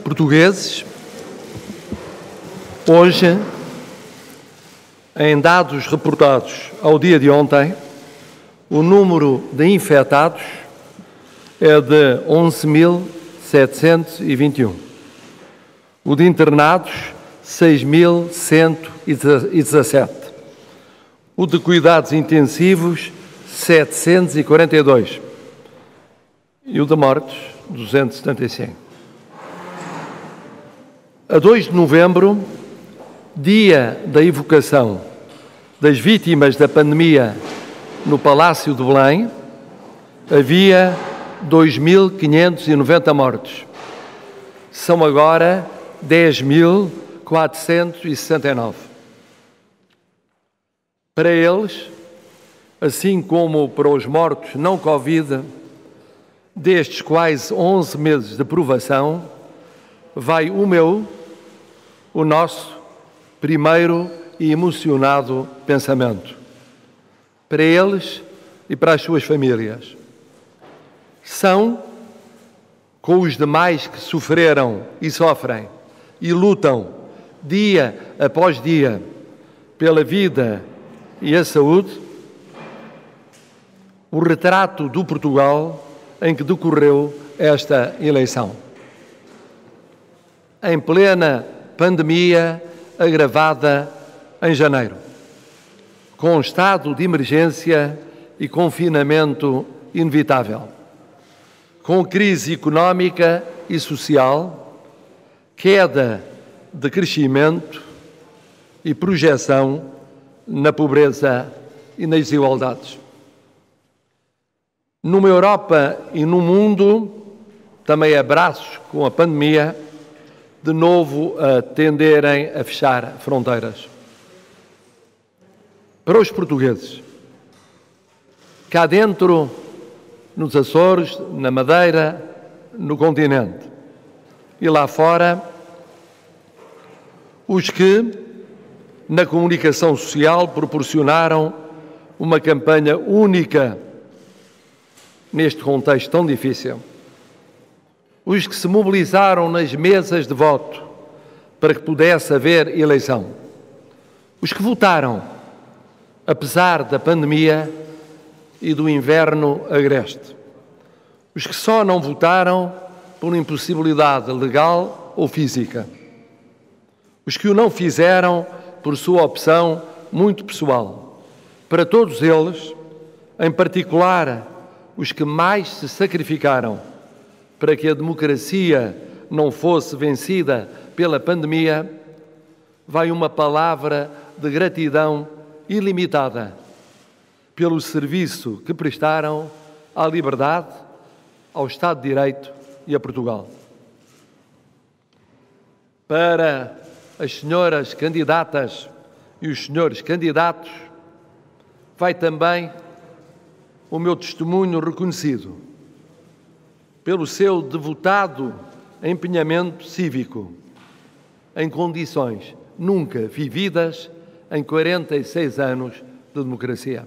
portugueses, hoje, em dados reportados ao dia de ontem, o número de infectados é de 11.721. O de internados, 6.117. O de cuidados intensivos, 742. E o de mortes, 275. A 2 de novembro, dia da evocação das vítimas da pandemia no Palácio de Belém, havia 2.590 mortos. São agora 10.469. Para eles, assim como para os mortos não Covid, destes quase 11 meses de provação, vai o nosso primeiro e emocionado pensamento. Para eles e para as suas famílias. São, com os demais que sofreram e sofrem e lutam dia após dia pela vida e a saúde, o retrato do Portugal em que decorreu esta eleição. Em plena pandemia agravada em janeiro, com estado de emergência e confinamento inevitável, com crise económica e social, queda de crescimento e projeção na pobreza e nas desigualdades. Numa Europa e no mundo, também a braços com a pandemia, de novo a tenderem a fechar fronteiras. Para os portugueses, cá dentro, nos Açores, na Madeira, no continente, e lá fora, os que, na comunicação social, proporcionaram uma campanha única neste contexto tão difícil. Os que se mobilizaram nas mesas de voto para que pudesse haver eleição. Os que votaram, apesar da pandemia e do inverno agreste. Os que só não votaram por impossibilidade legal ou física. Os que o não fizeram por sua opção muito pessoal. Para todos eles, em particular os que mais se sacrificaram para que a democracia não fosse vencida pela pandemia, vai uma palavra de gratidão ilimitada pelo serviço que prestaram à liberdade, ao Estado de Direito e a Portugal. Para as senhoras candidatas e os senhores candidatos, vai também o meu testemunho reconhecido pelo seu devotado empenhamento cívico, em condições nunca vividas em 46 anos de democracia.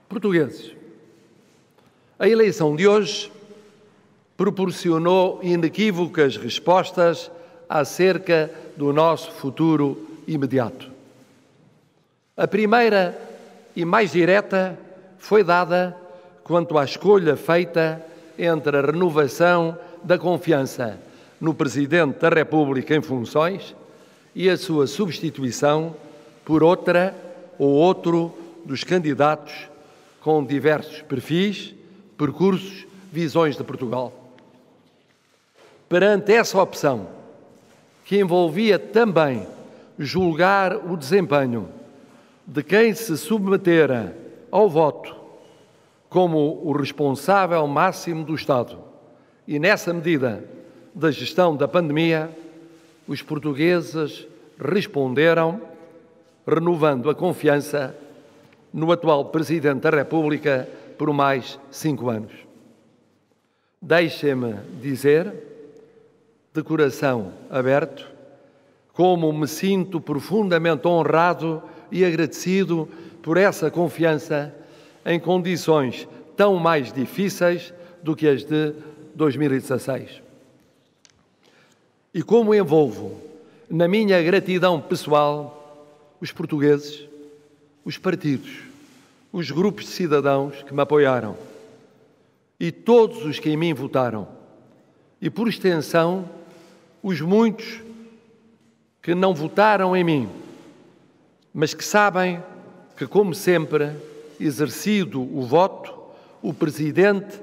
Portugueses, a eleição de hoje proporcionou inequívocas respostas acerca do nosso futuro imediato. A primeira e mais direta foi dada quanto à escolha feita entre a renovação da confiança no Presidente da República em funções e a sua substituição por outra ou outro dos candidatos com diversos perfis, percursos, visões de Portugal. Perante essa opção, que envolvia também julgar o desempenho de quem se submetera ao voto como o responsável máximo do Estado e, nessa medida, da gestão da pandemia, os portugueses responderam renovando a confiança no atual Presidente da República por mais 5 anos. Deixem-me dizer, de coração aberto, como me sinto profundamente honrado e agradecido por essa confiança em condições tão mais difíceis do que as de 2016. E como envolvo na minha gratidão pessoal os portugueses, os partidos, os grupos de cidadãos que me apoiaram e todos os que em mim votaram e, por extensão, os muitos que não votaram em mim, mas que sabem que, como sempre, exercido o voto, o Presidente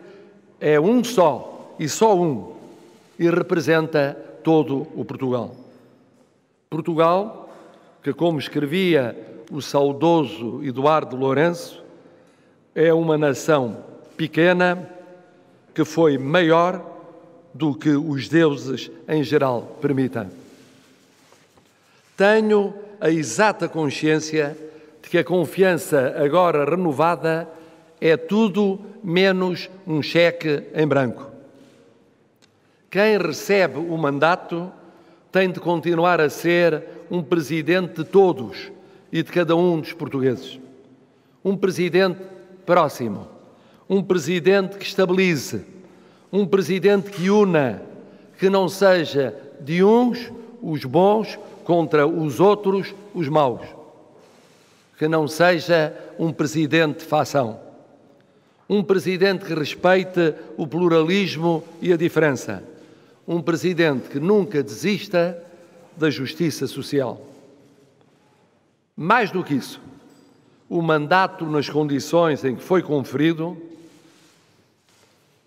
é um só e só um e representa todo o Portugal. Portugal, que, como escrevia o saudoso Eduardo Lourenço, é uma nação pequena que foi maior do que os deuses em geral permitem. Tenho a exata consciência de que a confiança agora renovada é tudo menos um cheque em branco. Quem recebe o mandato tem de continuar a ser um presidente de todos e de cada um dos portugueses. Um presidente próximo, um presidente que estabilize, um presidente que una, que não seja de uns os bons contra os outros os maus, que não seja um presidente de fação, um presidente que respeite o pluralismo e a diferença, um presidente que nunca desista da justiça social. Mais do que isso, o mandato nas condições em que foi conferido,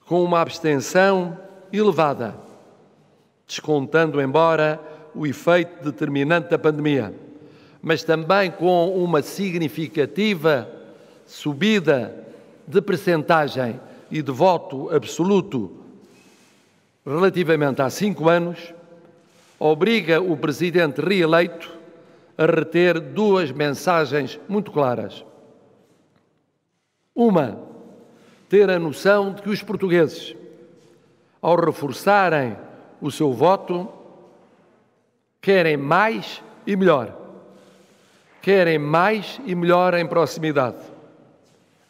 com uma abstenção elevada, descontando embora o efeito determinante da pandemia, mas também com uma significativa subida de percentagem e de voto absoluto relativamente há 5 anos, obriga o Presidente reeleito a reter 2 mensagens muito claras. Uma, ter a noção de que os portugueses, ao reforçarem o seu voto, querem mais e melhor. Querem mais e melhor em proximidade,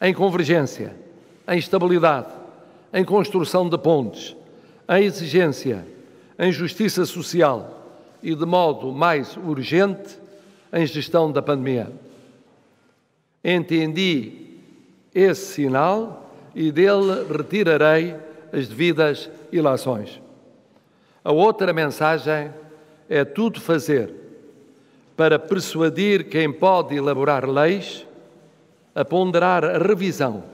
em convergência, em estabilidade, em construção de pontes, em exigência, em justiça social e, de modo mais urgente, em gestão da pandemia. Entendi esse sinal e dele retirarei as devidas ilações. A outra mensagem é tudo fazer para persuadir quem pode elaborar leis a ponderar a revisão,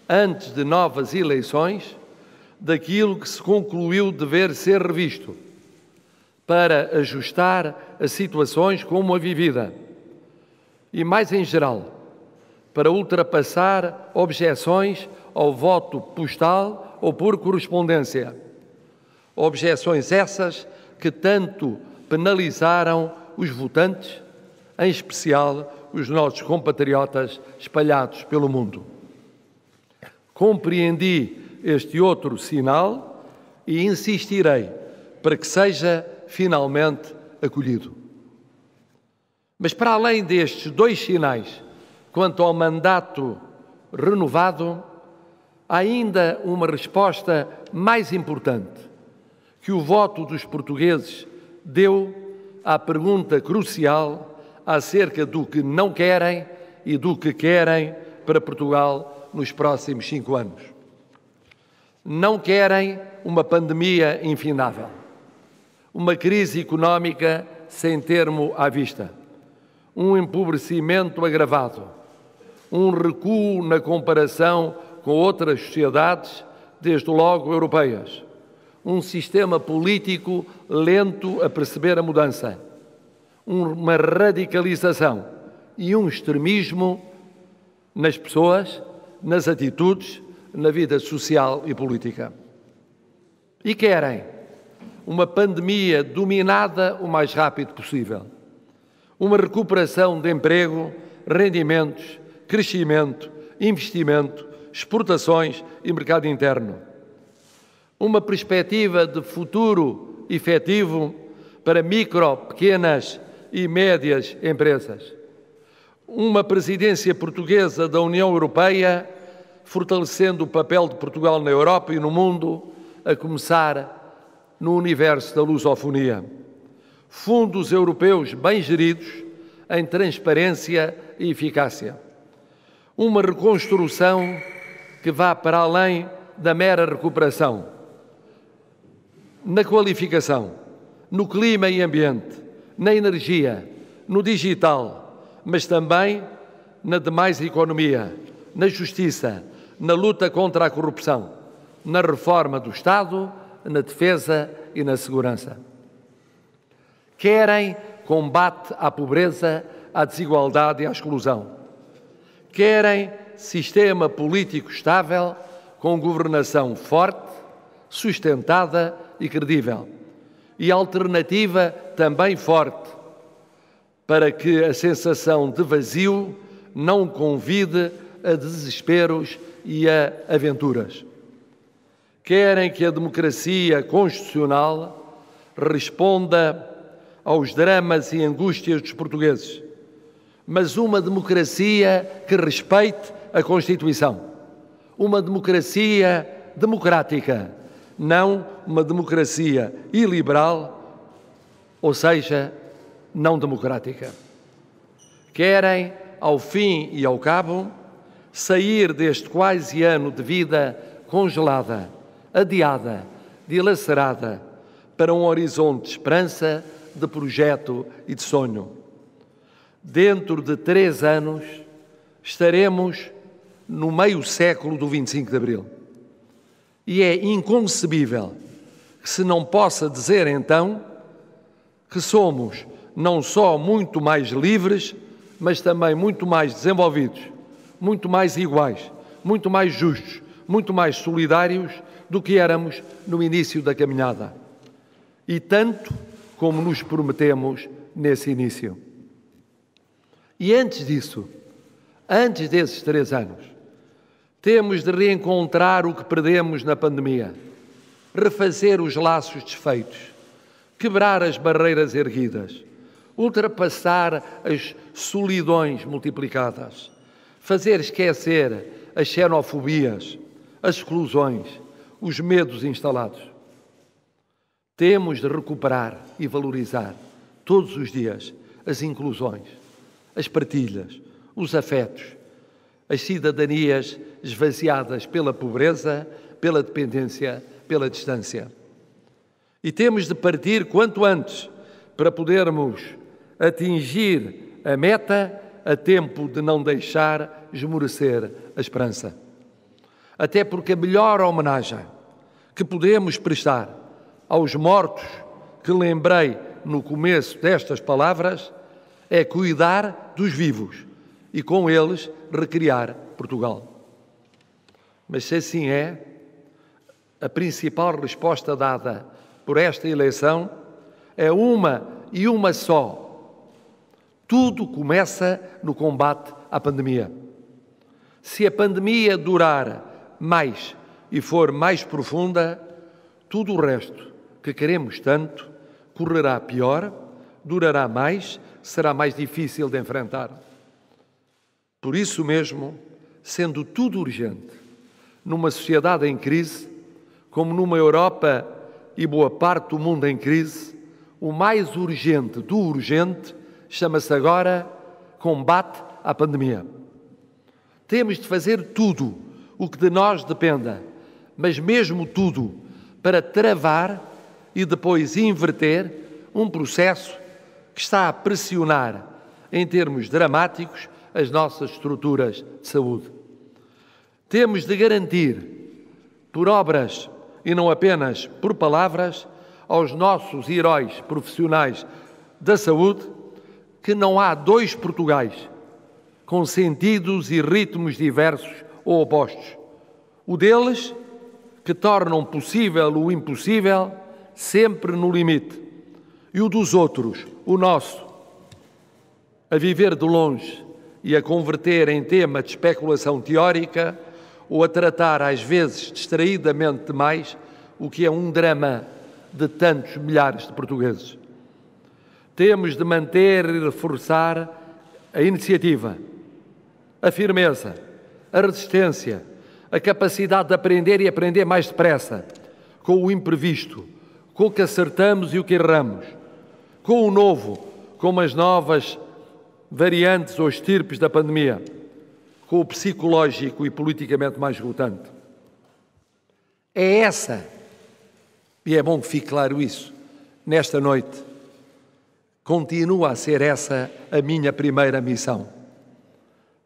antes de novas eleições, daquilo que se concluiu dever ser revisto, para ajustar a situações como a vivida e, mais em geral, para ultrapassar objeções ao voto postal ou por correspondência. Objeções essas que tanto penalizaram os votantes, em especial os nossos compatriotas espalhados pelo mundo. Compreendi este outro sinal e insistirei para que seja finalmente acolhido. Mas para além destes 2 sinais, quanto ao mandato renovado, há ainda uma resposta mais importante que o voto dos portugueses deu à pergunta crucial acerca do que não querem e do que querem para Portugal nos próximos 5 anos. Não querem uma pandemia infindável, uma crise económica sem termo à vista, um empobrecimento agravado, um recuo na comparação com outras sociedades, desde logo europeias, um sistema político lento a perceber a mudança, uma radicalização e um extremismo nas pessoas, nas atitudes, na vida social e política. E querem uma pandemia dominada o mais rápido possível, uma recuperação de emprego, rendimentos, crescimento, investimento, exportações e mercado interno. Uma perspectiva de futuro efetivo para micro, pequenas e médias empresas. Uma presidência portuguesa da União Europeia, fortalecendo o papel de Portugal na Europa e no mundo, a começar no universo da lusofonia. Fundos europeus bem geridos, em transparência e eficácia. Uma reconstrução que vá para além da mera recuperação. Na qualificação, no clima e ambiente, na energia, no digital, mas também na demais economia, na justiça, na luta contra a corrupção, na reforma do Estado, na defesa e na segurança. Querem combate à pobreza, à desigualdade e à exclusão. Querem sistema político estável, com governação forte, sustentada e credível. E alternativa também forte, para que a sensação de vazio não convide a desesperos e a aventuras. Querem que a democracia constitucional responda aos dramas e angústias dos portugueses, mas uma democracia que respeite a Constituição. Uma democracia democrática, não uma democracia iliberal, ou seja, não democrática. Querem, ao fim e ao cabo, sair deste quase ano de vida congelada, adiada, dilacerada, para um horizonte de esperança, de projeto e de sonho. Dentro de 3 anos, estaremos no meio século do 25 de Abril. E é inconcebível que se não possa dizer, então, que somos não só muito mais livres, mas também muito mais desenvolvidos, muito mais iguais, muito mais justos, muito mais solidários do que éramos no início da caminhada. E tanto como nos prometemos nesse início. E antes disso, antes desses 3 anos, temos de reencontrar o que perdemos na pandemia, refazer os laços desfeitos, quebrar as barreiras erguidas, ultrapassar as solidões multiplicadas, fazer esquecer as xenofobias, as exclusões, os medos instalados. Temos de recuperar e valorizar todos os dias as inclusões, as partilhas, os afetos, as cidadanias esvaziadas pela pobreza, pela dependência, pela distância. E temos de partir quanto antes para podermos atingir a meta a tempo de não deixar esmorecer a esperança. Até porque a melhor homenagem que podemos prestar aos mortos que lembrei no começo destas palavras é cuidar dos vivos e com eles recriar Portugal. Mas se assim é, a principal resposta dada por esta eleição é uma e uma só. Tudo começa no combate à pandemia. Se a pandemia durar mais e for mais profunda, tudo o resto que queremos tanto correrá pior, durará mais, será mais difícil de enfrentar. Por isso mesmo, sendo tudo urgente, numa sociedade em crise, como numa Europa e boa parte do mundo em crise, o mais urgente do urgente chama-se agora combate à pandemia. Temos de fazer tudo o que de nós dependa, mas mesmo tudo para travar e depois inverter um processo que está a pressionar, em termos dramáticos, as nossas estruturas de saúde. Temos de garantir, por obras e não apenas por palavras, aos nossos heróis profissionais da saúde, que não há 2 Portugais com sentidos e ritmos diversos ou opostos. O deles, que tornam possível o impossível, sempre no limite. E o dos outros, o nosso, a viver de longe e a converter em tema de especulação teórica ou a tratar, às vezes, distraidamente demais, o que é um drama de tantos milhares de portugueses. Temos de manter e reforçar a iniciativa, a firmeza, a resistência, a capacidade de aprender e aprender mais depressa, com o imprevisto, com o que acertamos e o que erramos, com o novo, com as novas variantes ou estirpes da pandemia, com o psicológico e politicamente mais esgotante. É essa, e é bom que fique claro isso, nesta noite, continua a ser essa a minha primeira missão,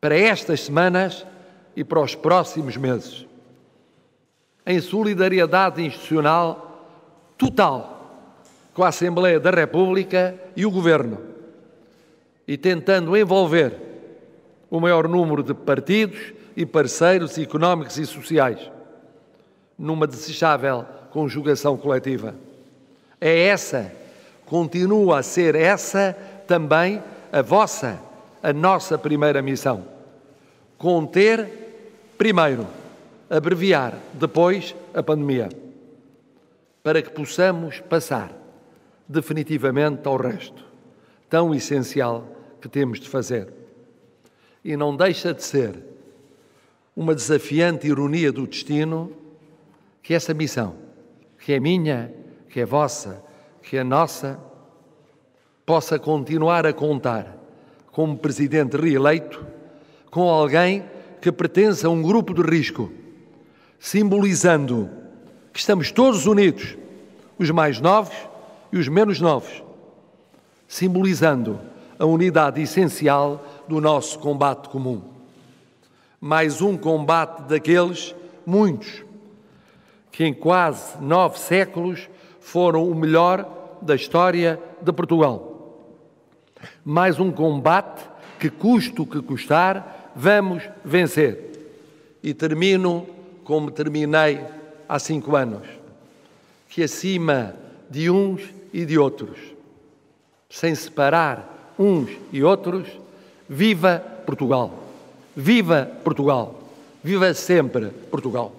para estas semanas e para os próximos meses, em solidariedade institucional total com a Assembleia da República e o Governo, e tentando envolver o maior número de partidos e parceiros económicos e sociais numa desejável conjugação coletiva. É essa, continua a ser essa também a nossa primeira missão. Conter primeiro, abreviar depois a pandemia, para que possamos passar definitivamente ao resto, tão essencial que temos de fazer. E não deixa de ser uma desafiante ironia do destino que essa missão, que é minha, que é vossa, que é nossa, possa continuar a contar como presidente reeleito com alguém que pertence a um grupo de risco, simbolizando que estamos todos unidos, os mais novos e os menos novos, simbolizando a unidade essencial do nosso combate comum. Mais um combate daqueles, muitos, que em quase 9 séculos foram o melhor da história de Portugal. Mais um combate que, custe o que custar, vamos vencer. E termino como terminei há 5 anos, que acima de uns e de outros, sem separar uns e outros, viva Portugal! Viva Portugal! Viva sempre Portugal!